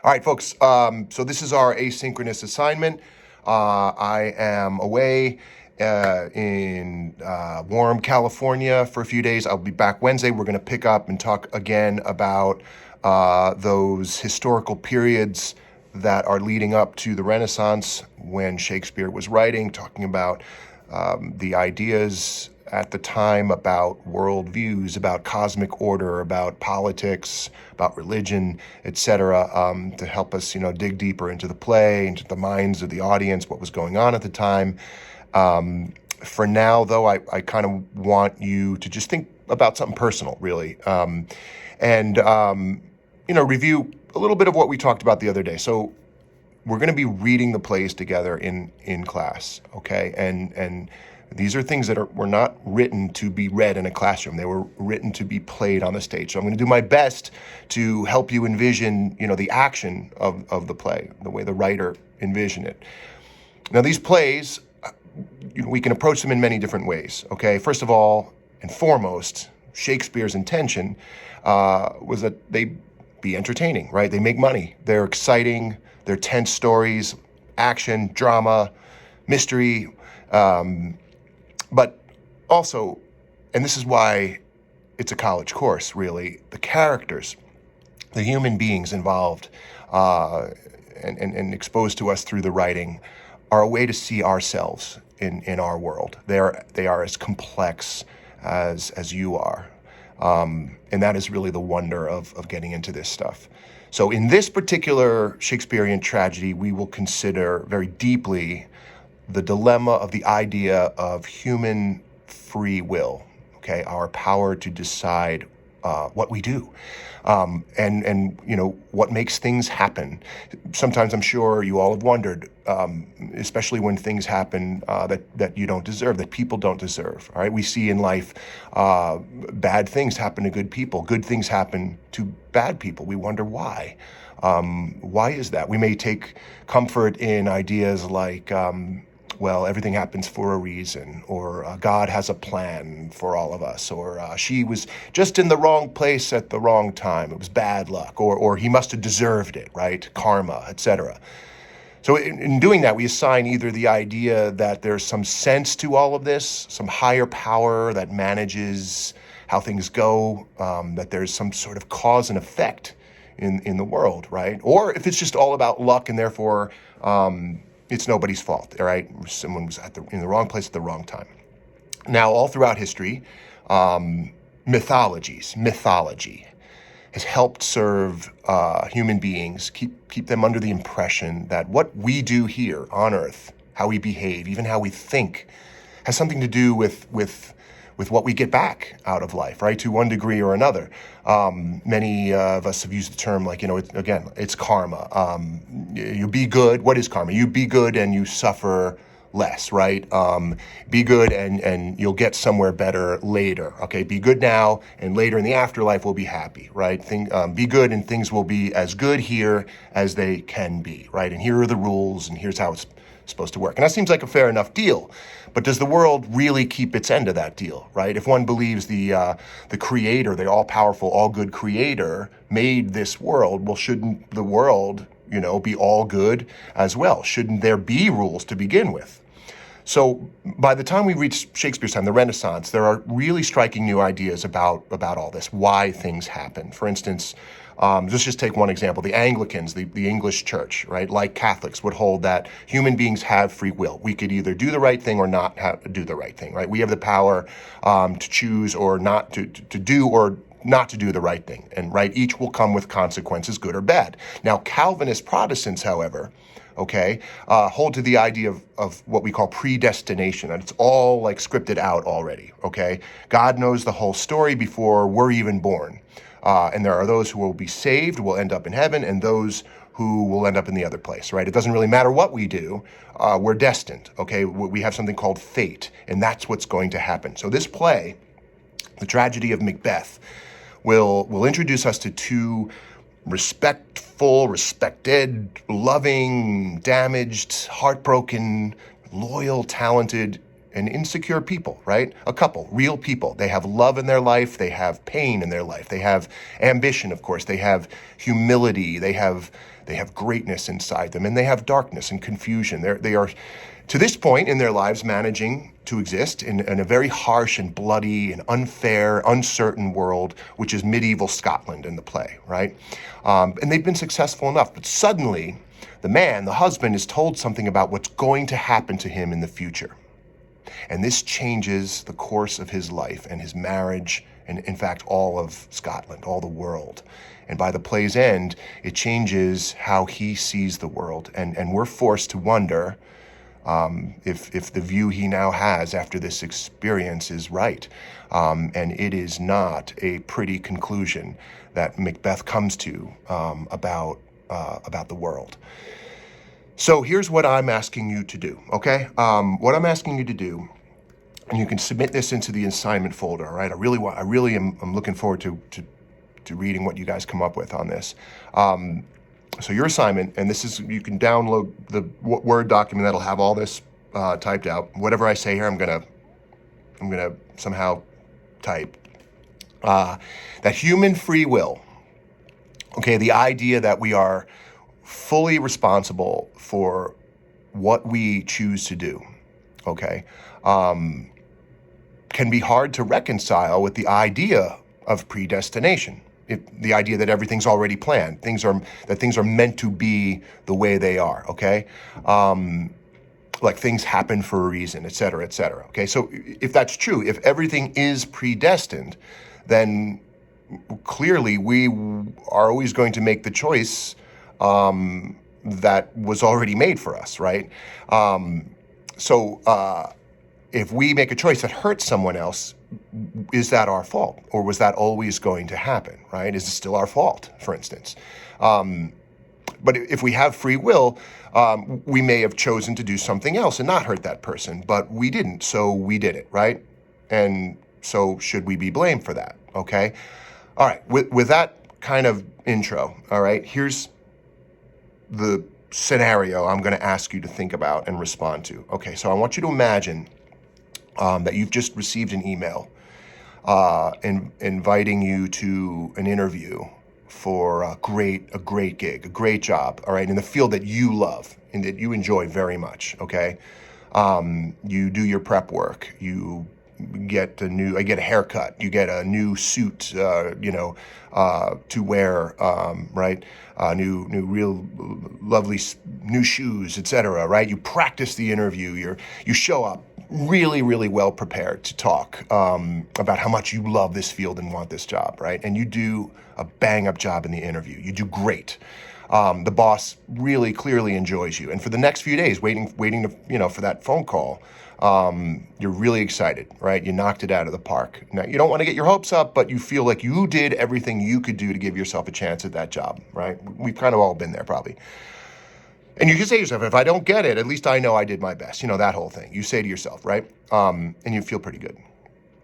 All right, folks. So this is our asynchronous assignment. I am away in warm California for a few days. I'll be back Wednesday. We're going to pick up and talk again about those historical periods that are leading up to the Renaissance when Shakespeare was writing, talking about the ideas at the time about worldviews, about cosmic order, about politics, about religion, etc., to help us, dig deeper into the play, into the minds of the audience, what was going on at the time. For now, though, I kind of want you to just think about something personal, really, and review a little bit of what we talked about the other day. So we're going to be reading the plays together in class, okay? And these are things that were not written to be read in a classroom. They were written to be played on the stage. So I'm going to do my best to help you envision, the action of the play, the way the writer envisioned it. Now, these plays, we can approach them in many different ways, okay? First of all and foremost, Shakespeare's intention was that they be entertaining, right? They make money. They're exciting. They're tense stories, action, drama, mystery, but also, and this is why it's a college course, really, the characters, the human beings involved and exposed to us through the writing are a way to see ourselves in our world. They are as complex as you are. And that is really the wonder of getting into this stuff. So in this particular Shakespearean tragedy, we will consider very deeply the dilemma of the idea of human free will, okay, our power to decide what we do, and what makes things happen. Sometimes I'm sure you all have wondered, especially when things happen that you don't deserve, that people don't deserve. All right, we see in life bad things happen to good people, good things happen to bad people. We wonder why. Why is that? We may take comfort in ideas like, well, everything happens for a reason, or God has a plan for all of us, or she was just in the wrong place at the wrong time. It was bad luck, or he must have deserved it, right? Karma, etc. So in doing that, we assign either the idea that there's some sense to all of this, some higher power that manages how things go, that there's some sort of cause and effect in the world, right? Or if it's just all about luck and therefore it's nobody's fault, all right? Someone was in the wrong place at the wrong time. Now, all throughout history, mythology has helped serve human beings, keep them under the impression that what we do here on Earth, how we behave, even how we think, has something to do with what we get back out of life, right? To one degree or another. Many of us have used the term like, it's karma. You be good. What is karma? You be good and you suffer less, right? Be good and you'll get somewhere better later. Okay, be good now and later in the afterlife we'll be happy, right? Be good and things will be as good here as they can be, right? And here are the rules and here's how it's supposed to work. And that seems like a fair enough deal. But does the world really keep its end of that deal, right? If one believes the creator, the all-powerful, all-good creator made this world, well, shouldn't the world, be all good as well? Shouldn't there be rules to begin with? So by the time we reach Shakespeare's time, the Renaissance, there are really striking new ideas about all this, why things happen. For instance, let's just take one example. The Anglicans, the English church, right, like Catholics, would hold that human beings have free will. We could either do the right thing or not do the right thing, right? We have the power to choose or not to do or not to do the right thing. And right, each will come with consequences, good or bad. Now, Calvinist Protestants, however, hold to the idea of what we call predestination, that it's all like scripted out already, okay? God knows the whole story before we're even born. And there are those who will be saved, will end up in heaven, and those who will end up in the other place, right? It doesn't really matter what we do. We're destined, okay? We have something called fate, and that's what's going to happen. So this play, The Tragedy of Macbeth, will introduce us to two respectful, respected, loving, damaged, heartbroken, loyal, talented and insecure people, right? A couple, real people. They have love in their life. They have pain in their life. They have ambition, of course. They have humility. They have greatness inside them, and they have darkness and confusion. They are, to this point in their lives, managing to exist in a very harsh and bloody and unfair, uncertain world, which is medieval Scotland in the play, right? And they've been successful enough, but suddenly the man, the husband, is told something about what's going to happen to him in the future. And this changes the course of his life and his marriage, and in fact, all of Scotland, all the world. And by the play's end, it changes how he sees the world. And we're forced to wonder if the view he now has after this experience is right. And it is not a pretty conclusion that Macbeth comes to about the world. So here's what I'm asking you to do, okay? What I'm asking you to do, and you can submit this into the assignment folder, all right? I'm looking forward to reading what you guys come up with on this. So your assignment, and this is, you can download the Word document that'll have all this typed out. Whatever I say here, I'm gonna somehow type that human free will. Okay, the idea that we are fully responsible for what we choose to do, okay, can be hard to reconcile with the idea of predestination. The idea that everything's already planned, things are meant to be the way they are, okay? Like things happen for a reason, et cetera, et cetera, okay? So if that's true, if everything is predestined, then clearly we are always going to make the choice that was already made for us, right? So if we make a choice that hurts someone else, is that our fault? Or was that always going to happen, right? Is it still our fault, for instance? But if we have free will, we may have chosen to do something else and not hurt that person, but we didn't, so we did it, right? And so should we be blamed for that, okay? All right, with that kind of intro, all right, here's the scenario I'm going to ask you to think about and respond to. Okay, so I want you to imagine that you've just received an email inviting you to an interview for a great gig, a great job, all right, in the field that you love and that you enjoy very much, okay? You do your prep work, you get a haircut, you get a new suit, to wear, right? New real lovely new shoes, etc. Right? You practice the interview. You show up really, really well prepared to talk about how much you love this field and want this job, right? And you do a bang-up job in the interview. You do great. The boss really clearly enjoys you, and for the next few days, waiting to, for that phone call. You're really excited, right? You knocked it out of the park. Now, you don't want to get your hopes up, but you feel like you did everything you could do to give yourself a chance at that job, right? We've kind of all been there, probably. And you can say to yourself, if I don't get it, at least I know I did my best. That whole thing. You say to yourself, right? And you feel pretty good.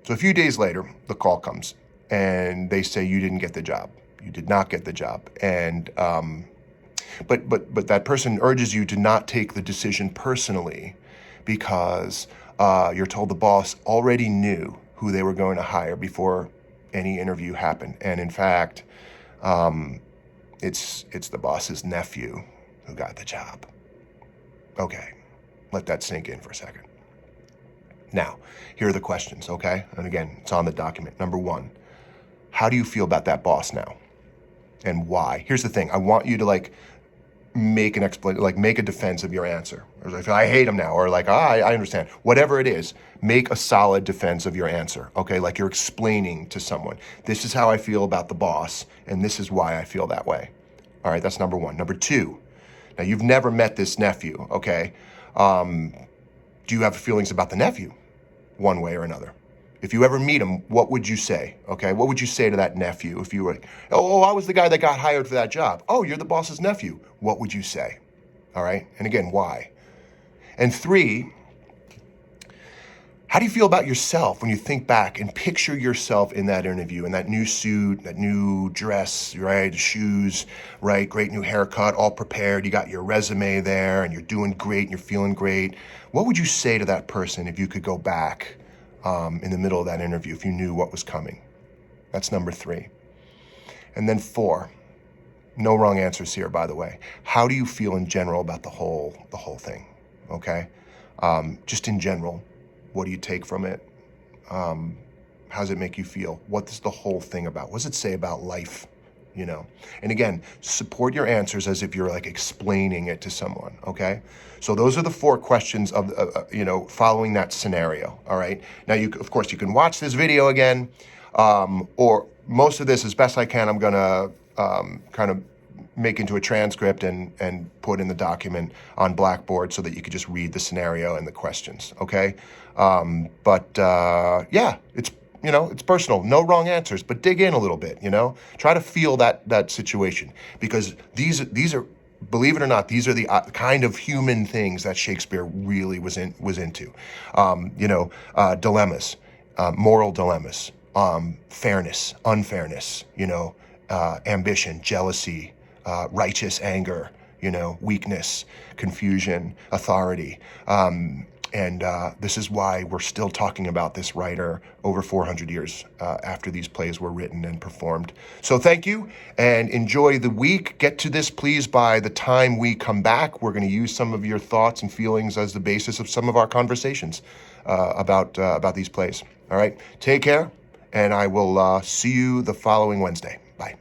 So a few days later, the call comes, and they say you didn't get the job. You did not get the job. And but that person urges you to not take the decision personally, because you're told the boss already knew who they were going to hire before any interview happened. And in fact, it's the boss's nephew who got the job. Okay, let that sink in for a second. Now, here are the questions, okay? And again, it's on the document. Number one, how do you feel about that boss now? And why? Here's the thing. I want you to make an explanation, make a defense of your answer. Or I hate him now, or I understand. Whatever it is, make a solid defense of your answer, okay? Like you're explaining to someone, this is how I feel about the boss, and this is why I feel that way. All right, that's number one. Number two, now you've never met this nephew, okay? Do you have feelings about the nephew, one way or another? If you ever meet him, what would you say, okay? What would you say to that nephew if you were, oh, I was the guy that got hired for that job. Oh, you're the boss's nephew. What would you say? All right? And again, why? And three, How do you feel about yourself when you think back and picture yourself in that interview, in that new suit, that new dress, right? Shoes, right? Great new haircut, all prepared. You got your resume there and you're doing great and you're feeling great. What would you say to that person if you could go back in the middle of that interview, if you knew what was coming? That's number 3. And then 4, no wrong answers here, by the way. How do you feel in general about the whole thing? Okay? Just in general. What do you take from it? How does it make you feel? What's the whole thing about? What does it say about life? And again, support your answers as if you're like explaining it to someone. Okay. So those are the 4 questions of, following that scenario. All right. Now, of course, you can watch this video again, or most of this, as best I can, I'm going to kind of make into a transcript and put in the document on Blackboard so that you could just read the scenario and the questions, okay? Yeah, it's personal. No wrong answers, but dig in a little bit, Try to feel that situation, because these are, believe it or not, these are the kind of human things that Shakespeare really was into. Dilemmas, moral dilemmas, fairness, unfairness, ambition, jealousy, righteous anger, weakness, confusion, authority. And this is why we're still talking about this writer over 400 years after these plays were written and performed. So thank you and enjoy the week. Get to this, please, by the time we come back. We're going to use some of your thoughts and feelings as the basis of some of our conversations about these plays. All right, take care, and I will see you the following Wednesday. Bye.